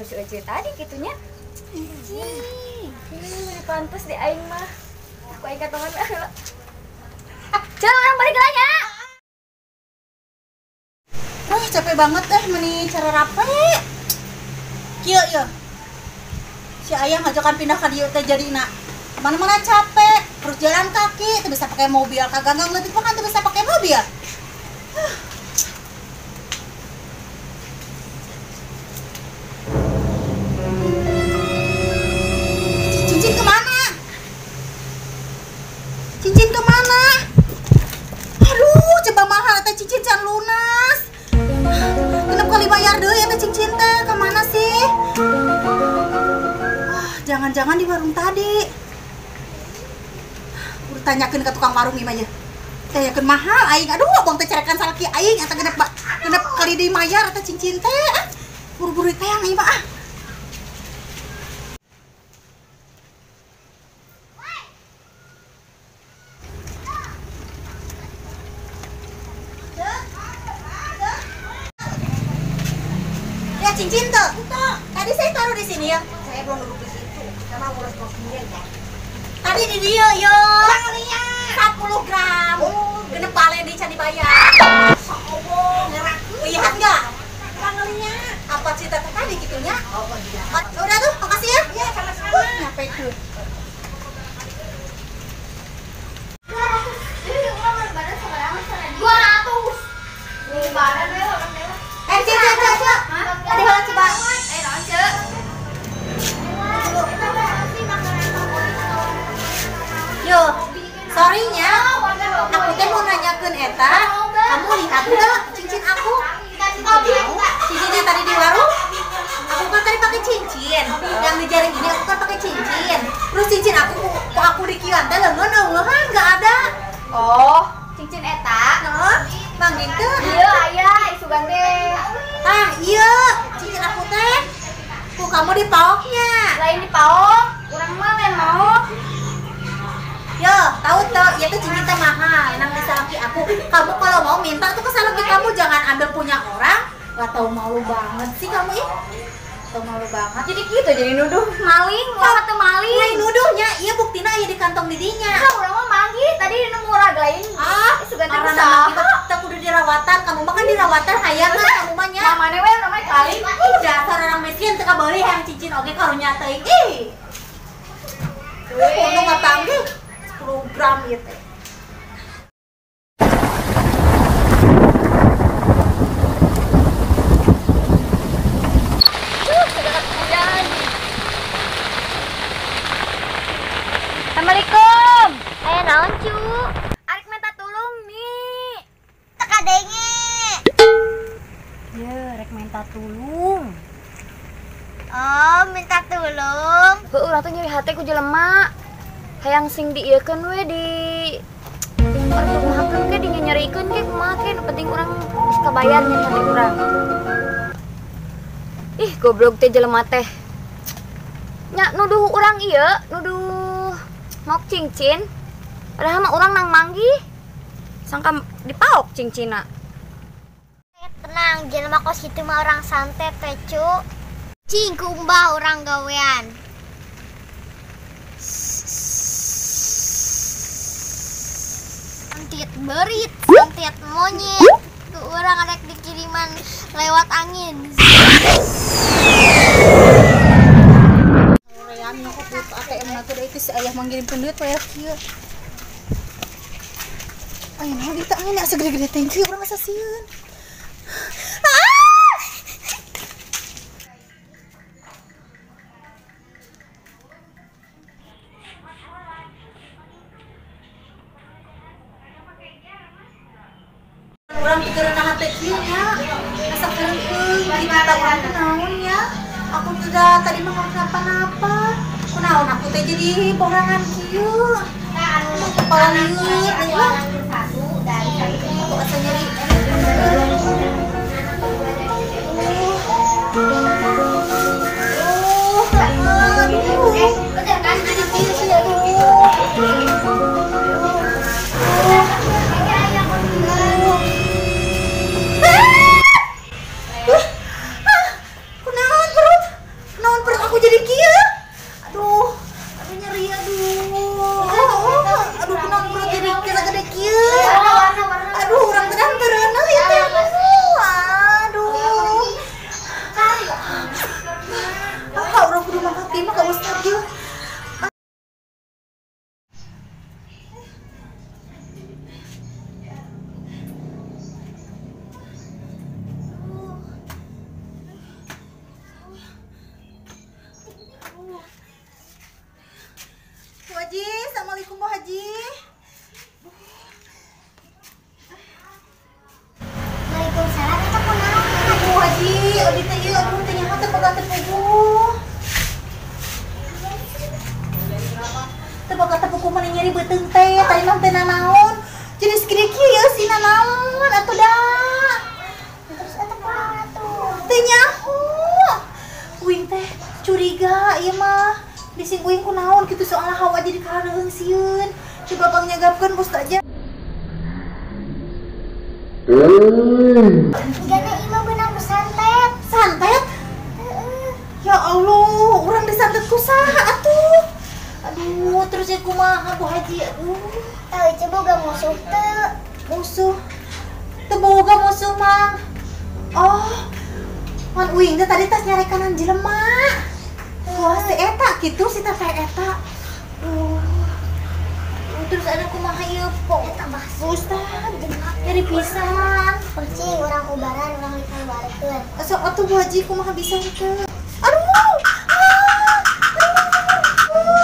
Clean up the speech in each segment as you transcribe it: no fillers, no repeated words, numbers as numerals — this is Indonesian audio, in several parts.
nu si Ece tadi gitunya. Ini pantas di aing mah. Aku aing katongan lah. Jangan orang balik lagi. Wah, capek banget meni cara rape. Kieu ya. Si ayah ngajakan pindah ka dieu teh jadina. Mana-mana capek, terus jalan kaki, teu bisa pakai mobil. Kaganggang leutik mah kan teu bisa pakai mobil. Cincin kemana? Cincin kemana? Aduh, coba mahal teh cincin can lunas. Genep kali bayar deui eta cincin teh, kemana sih? Jangan-jangan di warung tadi. Udah tanyakeun ke tukang warung ieu mah ya. Tanyakeun mahal aing. Aduh, abang teh cerekan salaki aing eta genep kali deui mayar eta cincin teh. Buru-buru tayang ieu mah. Ya cincin tuh. Tadi saya taruh di sini ya. Saya belum duduk di situ. Karena ngurus sendiri ya. Tadi di dia yo. 40 gram. Genep bale di can dibayar. Sombong. Lihat enggak? Lihat. Apa cerita tadi gitunya? Oh iya. Udah tuh, makasih ya. Iya, sama-sama. Nyampe itu. Yo, sorry-nya, aku teh mau nanyakeun eta, kamu lihat nggak cincin aku? Cincin yang tadi di warung? Aku kan tadi pakai cincin, yang di jari ini aku kan pakai cincin. Terus cincin aku, kok aku di kieuan teh leungeun nggak ada. Oh, cincin eta. Bang gitu? Iya, ayah, isugan teh. Ah, iya, cincin aku teh. Kok kamu di paoknya? Lain di paok, urang mah memang. Yo, tahu tuh, ya tuh cincin teh mahal. Nang bisa laki aku. Kamu kalau mau minta tuh ke laki kamu, jangan ambil punya orang. Gak tau malu banget sih kamu ih. Tau malu banget. Jadi gitu, jadi nuduh maling, apa tuh maling? Nah, nuduhnya, iya buktina ya di kantong didinya. Nah, urang mah manggih, tadi nemu ragain. Isugan teh Karena bisa. kita kudu dirawatan. Kamu mah kan dirawatan hayang kan kamu mah nya. Namanya we namanya kali. Dasar orang miskin teu kabeuleih hayang cincin oge karunya teuing. Ih. Untung ngapanggih 10 gram gitu. Assalamualaikum. Naon cu? Arek minta tulung nih. Teka denge. Ya, rek minta tulung. Oh, minta tulung. Heuh, urang teh nyeri hate ku jelema. Hayang sing dieukeun we di arep kumahakeun ge dinyarikeun ge kumaha ke, nu penting urang geus kabayar nyeri hate urang. Ih, goblok teh jelema teh. Nya nuduh urang ieu, nuduh mok cincin. Padahal mah urang nang manggih. Sangka dipaok cincina. Tenang, jelema kos kitu mah orang santet teh, cu. Cing kumbah orang gawean. Santet berit, santet monyet. Ku urang ada dikiriman lewat angin. Rean nyokot duit ATM na teh itu si ayah mengirimkeun duit we kieu. Ayeuna di tangan asa gede-gede thank you urang asa sieun. Urang pikiran hate kieu nya. Asa keungkeung kita urang naon ya. Aku sudah tadi mah kenapa-napa. Kunaon aku teh jadi borangan kieu. Kepala lieur euy. Aku asa nyeri. baga tepuku. Tebaga tepuku mana nyeri beteng teh, tadi mah teh nanaon. Jadi segede kieu ya si nanaon atuh dah. Terus eta kumaha tuh? Teh nyaho. Uing teh curiga ieu mah. Bising uing kunaon kitu soalna hawa jadi kareung sieun. Coba Bang nyagapkeun bos aja. Gana ima benang santet. Santet? Ya Allah, orang disantet ku saha atuh. Aduh, terus ya kumaha Bu Haji? Aduh, Tahu coba gak musuh teu. musuh. Teu boga musuh, Mang. Oh, man uing teh tadi tas nyarekanan jelema. Wah, si eta kitu si teh eta. Terus ada kumaha ieu po? Eta bahasa Ustaz, dari pisan. kucing orang ubaran orang ikan barekeun. Sok atuh Bu Haji kumaha bisa teu? Aduh.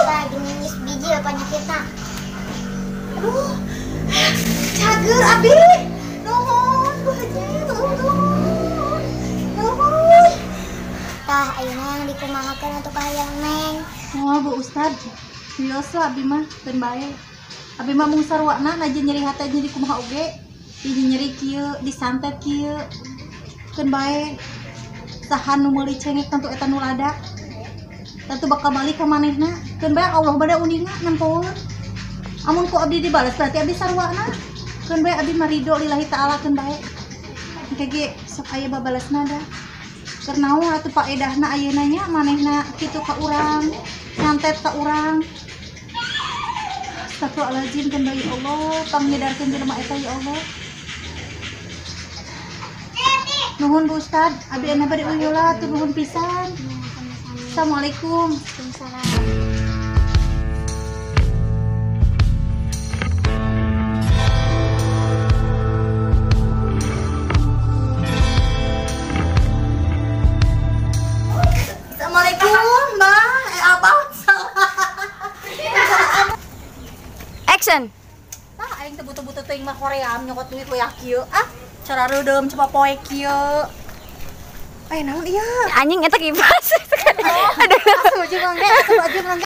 Lagi nangis biji apa kita? Aduh, cager abi. Nuhun, Bu Haji, nuhun. Nuhun. Tah ayeuna yang dikumahakeun atuh ka hayang Neng. Oh, Bu Ustad. Biasa abi mah teu bae. Abi mah mung sarwana najen nyeri hate jadi kumaha oge. Jadi nyeri kieu, disantet kieu. Teu bae. Saha nu meuli cengek tentu eta nu rada. Tentu bakal balik ka manehna. Teu bae Allah bade uninga nempoeun. Amun ku abdi dibales berarti abdi sarwana. Teu bae abdi marido lillahi taala teu bae. Kage sok aya babalesna da. Keur naon atuh paedahna ayeuna nya manehna kitu ka urang, nyantet ka urang. Astagfirullahaladzim kan ya Allah, panghidarkeun jelema eta ya Allah. Nuhun Bu Ustad, abdi ana bade uyola tur nuhun pisan. Assalamualaikum. Waalaikumsalam. Assalamualaikum, Mbak. Abah. Action. Tah aing teu butuh-butuh teuing mah Korea nyokot duit we kieu. Ah, cara reudem coba poe kieu. Naon ieu? Anjing eta kipas. Aduh, asuh jeung mangga, atuh aja mangga.